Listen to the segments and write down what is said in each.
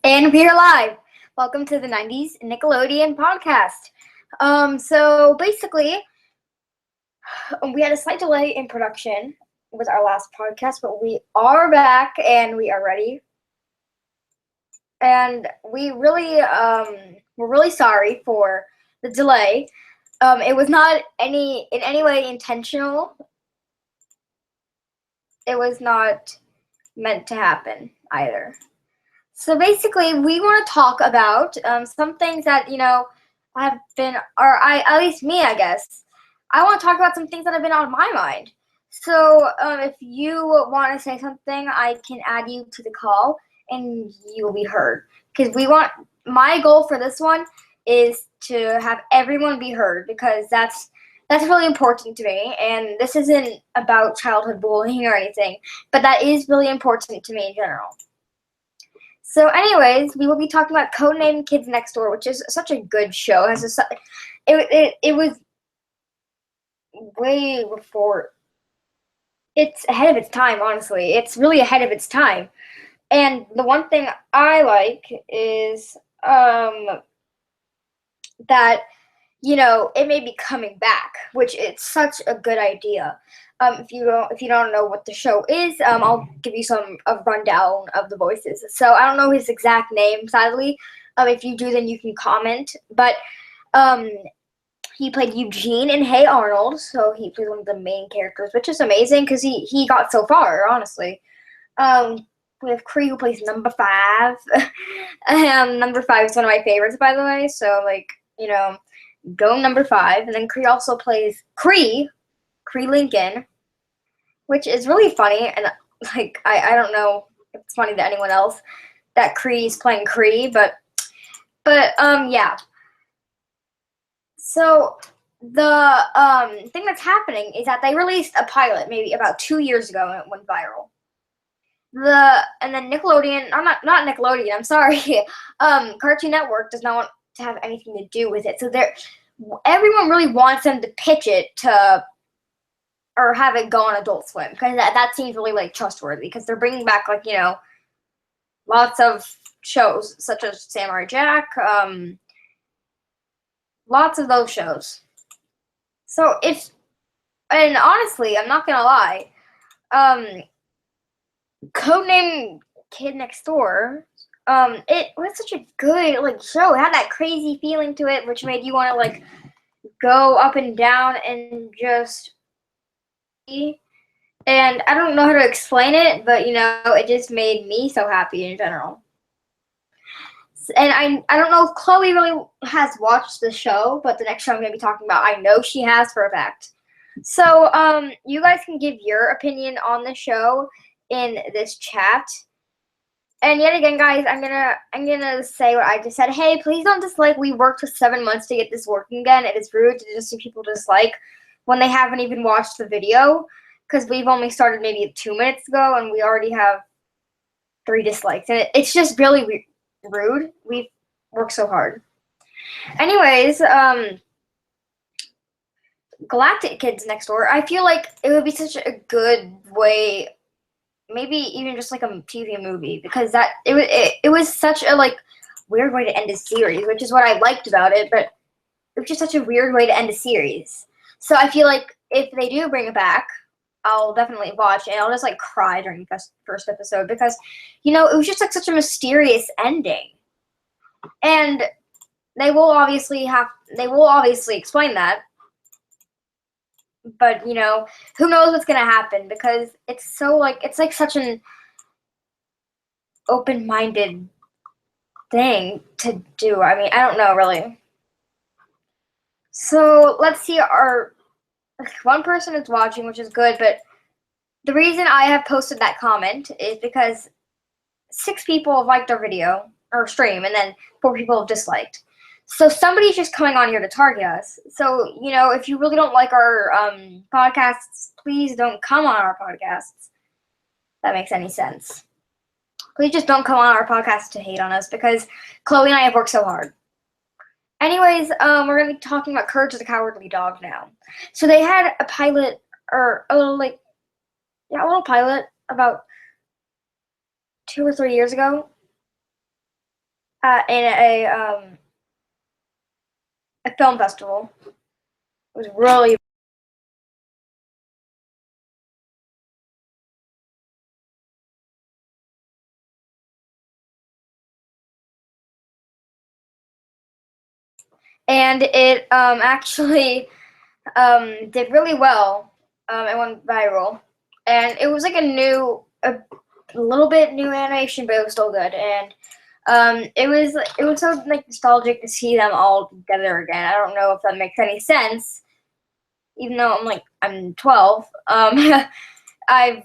And we are live. Welcome to the 90s Nickelodeon podcast. So basically, we had a slight delay in production with our last podcast, but we are back and we are ready. And we're really sorry for the delay. It was not in any way intentional. It was not meant to happen either. So basically, we want to talk about some things that have been, at least me, I guess. I want to talk about some things that have been on my mind. So if you want to say something, I can add you to the call, and you will be heard. Because my goal for this one is to have everyone be heard, because that's really important to me. And this isn't about childhood bullying or anything, but that is really important to me in general. So anyways, we will be talking about Codename Kids Next Door, which is such a good show. It was way before. It's ahead of its time, honestly. It's really ahead of its time. And the one thing I like is that it may be coming back, which it's such a good idea. If you don't know what the show is, I'll give you a rundown of the voices. So I don't know his exact name, sadly. If you do, then you can comment. But he played Eugene in Hey Arnold, so he plays one of the main characters, which is amazing because he got so far, honestly. We have Cree, who plays number 5. Number 5 is one of my favorites, by the way. So go number 5. And then Cree also plays Cree Lincoln, which is really funny. And I don't know if it's funny to anyone else that Cree's playing Cree, but yeah. So the thing that's happening is that they released a pilot maybe about 2 years ago, and it went viral. And then Nickelodeon, not Nickelodeon, I'm sorry, Cartoon Network does not want to have anything to do with it. So everyone really wants them to pitch it to, or have it go on Adult Swim, because that seems really trustworthy, because they're bringing back lots of shows such as Samurai Jack, lots of those shows. So and honestly, I'm not gonna lie, Codename Kid Next Door, it was such a good show. It had that crazy feeling to it, which made you want to go up and down and just. And I don't know how to explain it, but it just made me so happy in general. And I don't know if Chloe really has watched the show, but the next show I'm going to be talking about, I know she has for a fact. So you guys can give your opinion on the show in this chat. And yet again, guys, I'm gonna say what I just said. Hey, please don't dislike. We worked for 7 months to get this working again. It is rude to just see people dislike when they haven't even watched the video, because we've only started maybe 2 minutes ago and we already have 3 dislikes. And it's just really rude. We've worked so hard. Anyways, Galactic Kids Next Door, I feel like it would be such a good way, maybe even just a TV movie, because it was such a weird way to end a series, which is what I liked about it, but it was just such a weird way to end a series. So I feel like if they do bring it back, I'll definitely watch, and I'll just cry during the first episode, because it was just such a mysterious ending. And they will obviously explain that. But who knows what's gonna happen, because it's so it's such an open-minded thing to do. I mean, I don't know really. So let's see, our one person is watching, which is good, but the reason I have posted that comment is because 6 people have liked our video or stream, and then 4 people have disliked. So somebody's just coming on here to target us. So, if you really don't like our podcasts, please don't come on our podcasts. If that makes any sense. Please just don't come on our podcast to hate on us, because Chloe and I have worked so hard. Anyways, we're going to be talking about Courage the Cowardly Dog now. So they had a pilot, or a little pilot about 2 or 3 years ago. in a film festival. It was really and it actually did really well. It went viral, and it was like a little bit new animation, but it was still good. And it was so like nostalgic to see them all together again. I don't know if that makes any sense, even though I'm 12. I've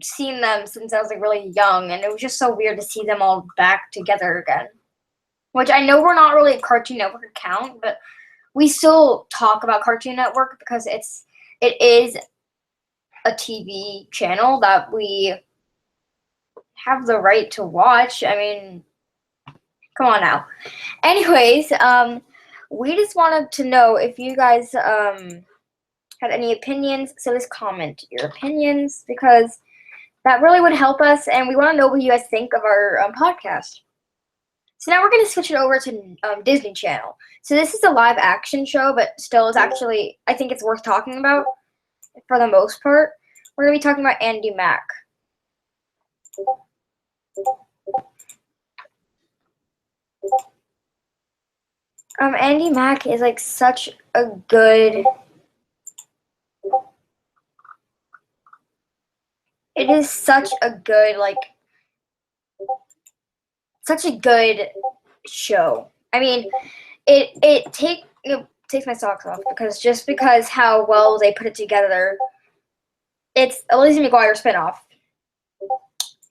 seen them since I was like really young, and it was just so weird to see them all back together again. Which I know we're not really a Cartoon Network account, but we still talk about Cartoon Network because it is a TV channel that we have the right to watch. I mean, come on now. Anyways, we just wanted to know if you guys had any opinions. So just comment your opinions because that really would help us, and we want to know what you guys think of our podcast. So now we're going to switch it over to Disney Channel. So this is a live action show, but still is actually, I think it's worth talking about for the most part. We're going to be talking about Andy Mack. Andy Mack is like such a good. It is such a good such a good show. I mean, it takes my socks off because how well they put it together. It's a Lizzie McGuire spinoff.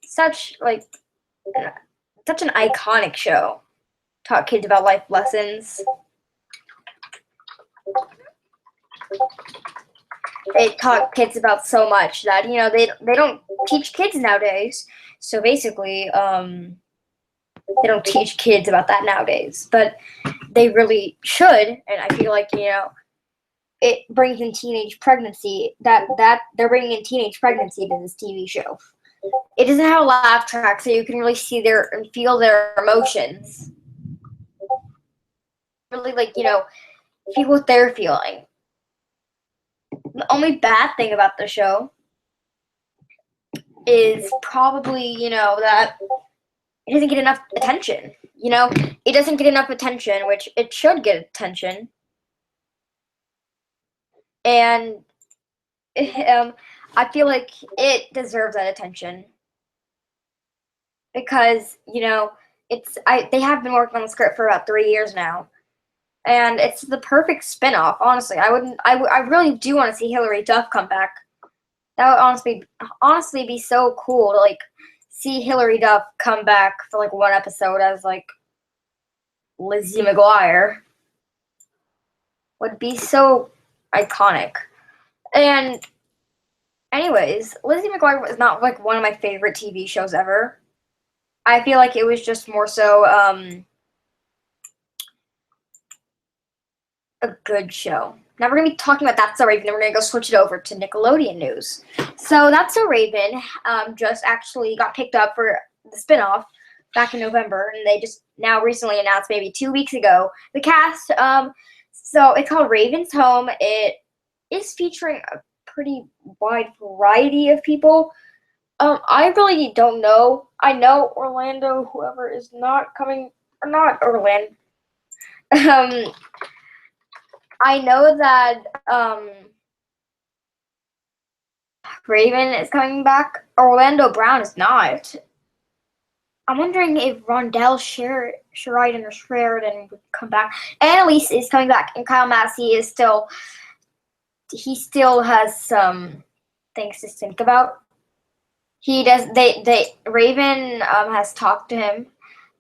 Such such an iconic show. Taught kids about life lessons. They taught kids about so much that they don't teach kids nowadays. So basically, they don't teach kids about that nowadays, but they really should. And I feel like it brings in teenage pregnancy. That they're bringing in teenage pregnancy to this TV show. It doesn't have a laugh track, so you can really see and feel their emotions. Really, feel what they're feeling. The only bad thing about the show is probably, that it doesn't get enough attention. It doesn't get enough attention, which it should get attention. And I feel like it deserves that attention because they have been working on the script for about 3 years now, and it's the perfect spinoff. Honestly, I really do want to see Hilary Duff come back. That would honestly be so cool to see Hilary Duff come back for one episode as Lizzie McGuire. Would be so iconic. And anyways, Lizzie McGuire was not one of my favorite TV shows ever. I feel like it was just more so a good show. Now we're going to be talking about That's So Raven, and we're going to go switch it over to Nickelodeon news. So That's So Raven just actually got picked up for the spinoff back in November, and they just now recently announced maybe 2 weeks ago the cast. So it's called Raven's Home. It is featuring a pretty wide variety of people. I really don't know. I know Orlando, whoever is not coming, or not Orlando. I know that Raven is coming back. Orlando Brown is not. I'm wondering if Rondell Sheridan or Sheridan would come back. Annalise is coming back, and Kyle Massey is still. He still has some things to think about. He does. Raven has talked to him,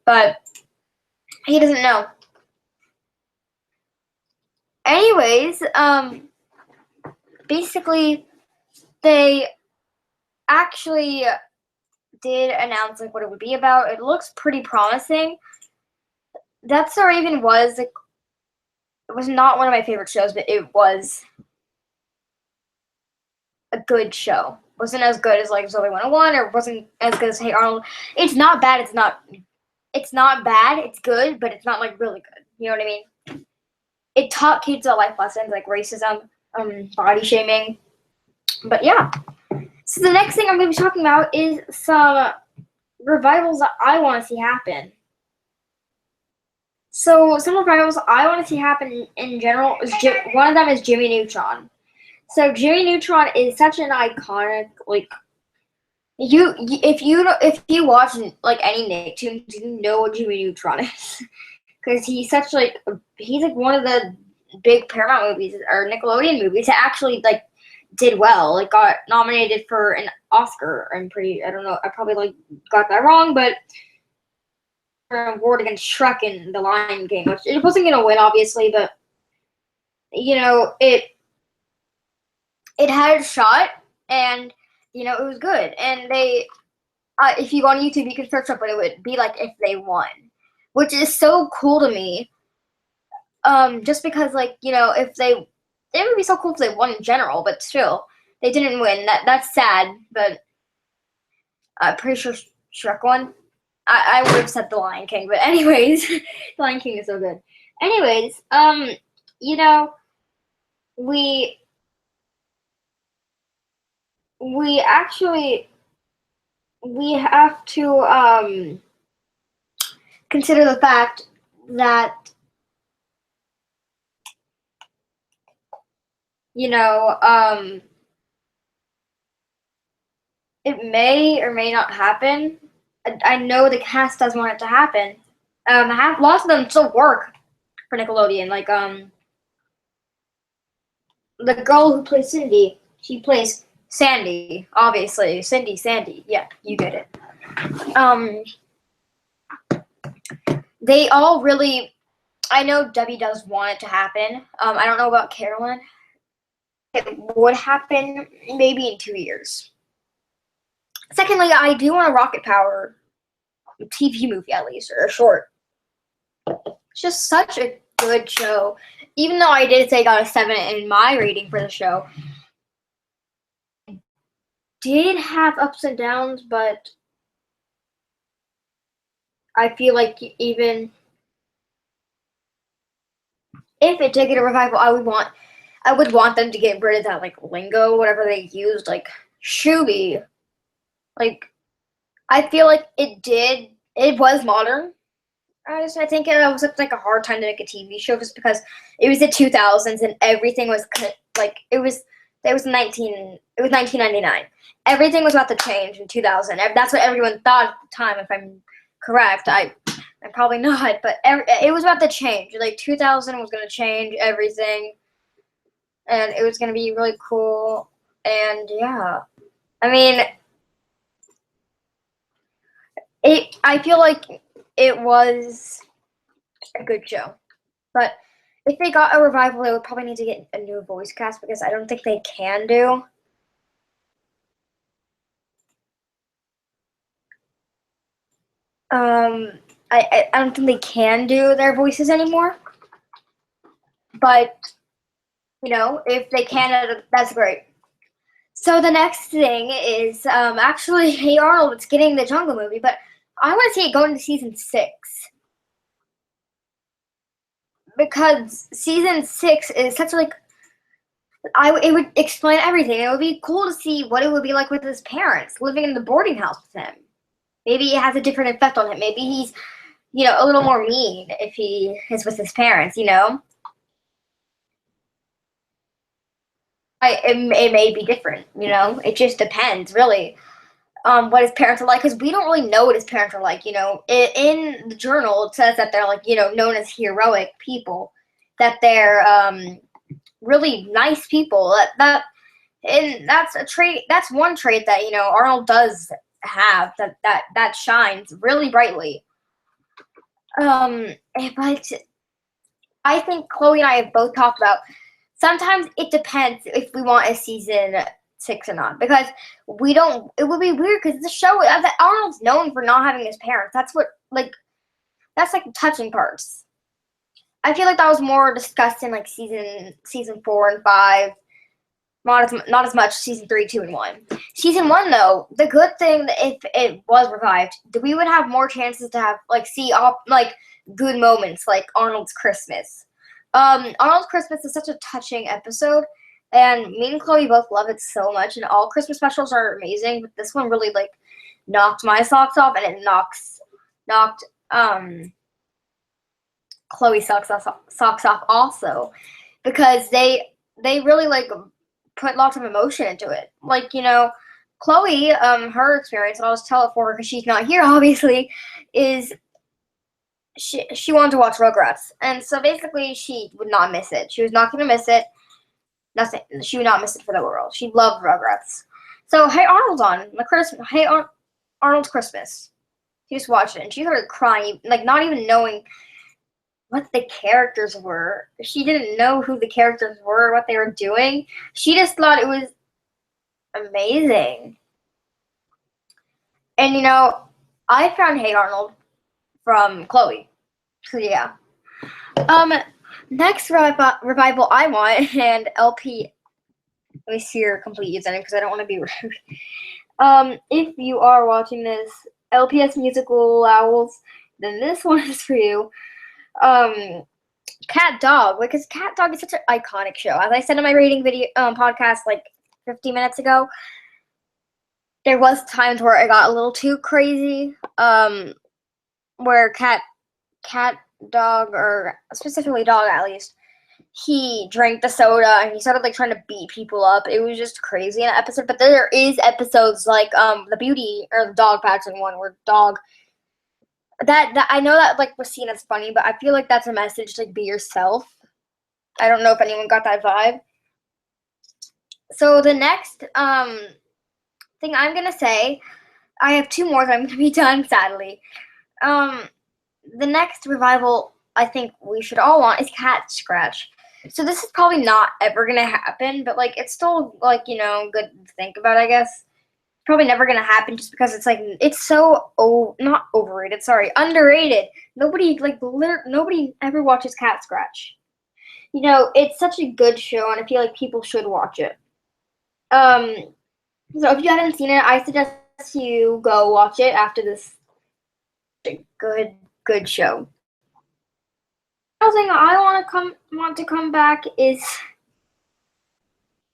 but he doesn't know. Anyways, basically, they actually did announce what it would be about. It looks pretty promising. That's So Raven was it was not one of my favorite shows, but it was a good show. Wasn't as good as Zoe 101, or wasn't as good as Hey Arnold. It's not bad. It's not it's not bad. It's good, but it's not like really good. You know what I mean? It taught kids a life lessons like racism, body shaming. But yeah. So the next thing I'm going to be talking about is some revivals that I want to see happen. So some revivals I want to see happen in general is one of them is Jimmy Neutron. So Jimmy Neutron is such an iconic if you watch like any Nicktoons, you know what Jimmy Neutron is because he's like one of the big Paramount movies or Nickelodeon movies that actually like did well, like got nominated for an Oscar. I don't know, I probably like got that wrong, but an award against Shrek in The Lion King, which it wasn't gonna win obviously, but you know it had a shot and you know it was good. And they if you go on YouTube you can search up what it would be like if they won, which is so cool to me. Just because like you know if it would be so cool if they won in general, but still they didn't win. That's sad, but I'm pretty sure Shrek won. I would have said The Lion King, but anyways, The Lion King is so good. Anyways, you know, we actually we have to consider the fact that you know it may or may not happen. I know the cast does want it to happen. Lots of them still work for Nickelodeon. Like the girl who plays Cindy, she plays Sandy, obviously. Sandy. Yeah, you get it. They all really. I know Debbie does want it to happen. I don't know about Carolyn. It would happen maybe in 2 years. Secondly, I do want a Rocket Power TV movie at least, or a short. It's just such a good show. Even though I did say I got a 7 in my rating for the show, did have ups and downs, but I feel like even if it did get a revival, I would want them to get rid of that like lingo, whatever they used, like shooby. Like I feel like it was modern. I think it was like a hard time to make a TV show just because it was the 2000s and everything was like it was 1999. Everything was about to change in 2000. That's what everyone thought at the time. If I'm correct, I'm probably not, but it was about to change. Like 2000 was going to change everything, and it was going to be really cool. And yeah, I mean, I feel like it was a good show, but if they got a revival, they would probably need to get a new voice cast because I don't think they can do. I don't think they can do their voices anymore. But you know, if they can, that's great. So the next thing is actually Hey Arnold. It's getting the Jungle movie, but I want to see it go into season 6 because season 6 is such like it would explain everything. It would be cool to see what it would be like with his parents living in the boarding house with him. Maybe it has a different effect on him. Maybe he's, you know, a little more mean if he is with his parents, you know? It may be different, you know? It just depends, really, what his parents are like, because we don't really know what his parents are like, you know? In the journal, it says that they're, like, you know, known as heroic people, that they're really nice people. And that's a trait, that's one trait that, you know, Arnold does have that shines really brightly. But I think Chloe and I have both talked about sometimes it depends if we want a season 6 or not because we don't. It would be weird because the show that Arnold's known for not having his parents. That's that's like the touching parts. I feel like that was more discussed in like season 4 and 5. Not as much season 3, 2, and 1. Season 1 though, the good thing that if it was revived, we would have more chances to have see good moments like Arnold's Christmas. Arnold's Christmas is such a touching episode, and me and Chloe both love it so much. And all Christmas specials are amazing, but this one really knocked my socks off, and it knocked Chloe's socks off also, because they really put lots of emotion into it. Chloe, her experience, and I'll just tell it for her because she's not here, obviously, is she wanted to watch Rugrats, and so basically she would not miss it. She was not going to miss it. Nothing. She would not miss it for the world. She loved Rugrats. So Hey Arnold's on the Christmas. Arnold's Christmas. She just watched it, and she started crying, not even knowing what the characters were. She didn't know who the characters were, what they were doing. She just thought it was amazing. And I found Hey Arnold from Chloe. So yeah. Next revival I want, and LP. Let me see your complete username because I don't want to be rude. If you are watching this, LPS Musical Owls, then this one is for you. Cat Dog, because Cat Dog is such an iconic show. As I said in my rating video podcast 50 minutes ago, there was times where I got a little too crazy. Where Cat Dog, or specifically Dog at least, he drank the soda and he started trying to beat people up. It was just crazy in that episode. But there is episodes like the Beauty or the Dog Pageant one where Dog. That I know that was seen as funny, but I feel like that's a message be yourself. I don't know if anyone got that vibe. So the next thing I'm gonna say, I have 2 more that I'm gonna be done, sadly. The next revival I think we should all want is Cat Scratch. So this is probably not ever gonna happen, but it's still good to think about, I guess. Probably never gonna happen just because it's so not overrated, sorry, underrated. Nobody nobody ever watches Cat Scratch. It's such a good show, and I feel like people should watch it. So if you haven't seen it, I suggest you go watch it after this. Good show. Another thing I want to come back is,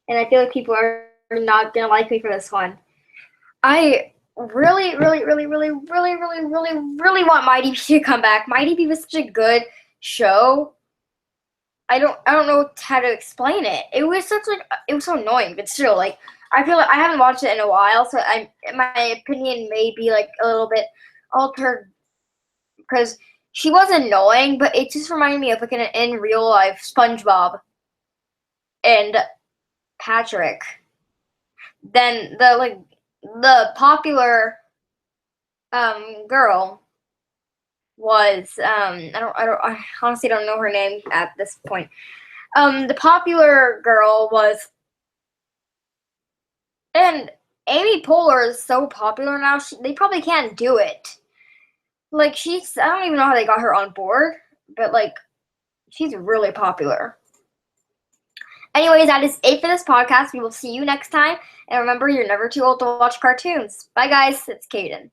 and I feel like people are not gonna like me for this one. I really want Mighty B to come back. Mighty B was such a good show. I don't know how to explain it. It was it was so annoying, but still, I feel like I haven't watched it in a while, so my opinion may be a little bit altered because she was annoying, but it just reminded me of in real life SpongeBob and Patrick. Then the popular girl was I honestly don't know her name at this point. The popular girl was, and Amy Poehler is so popular now. They probably can't do it. I don't even know how they got her on board, but she's really popular. Anyways, that is it for this podcast. We will see you next time. And remember, you're never too old to watch cartoons. Bye, guys. It's Kaden.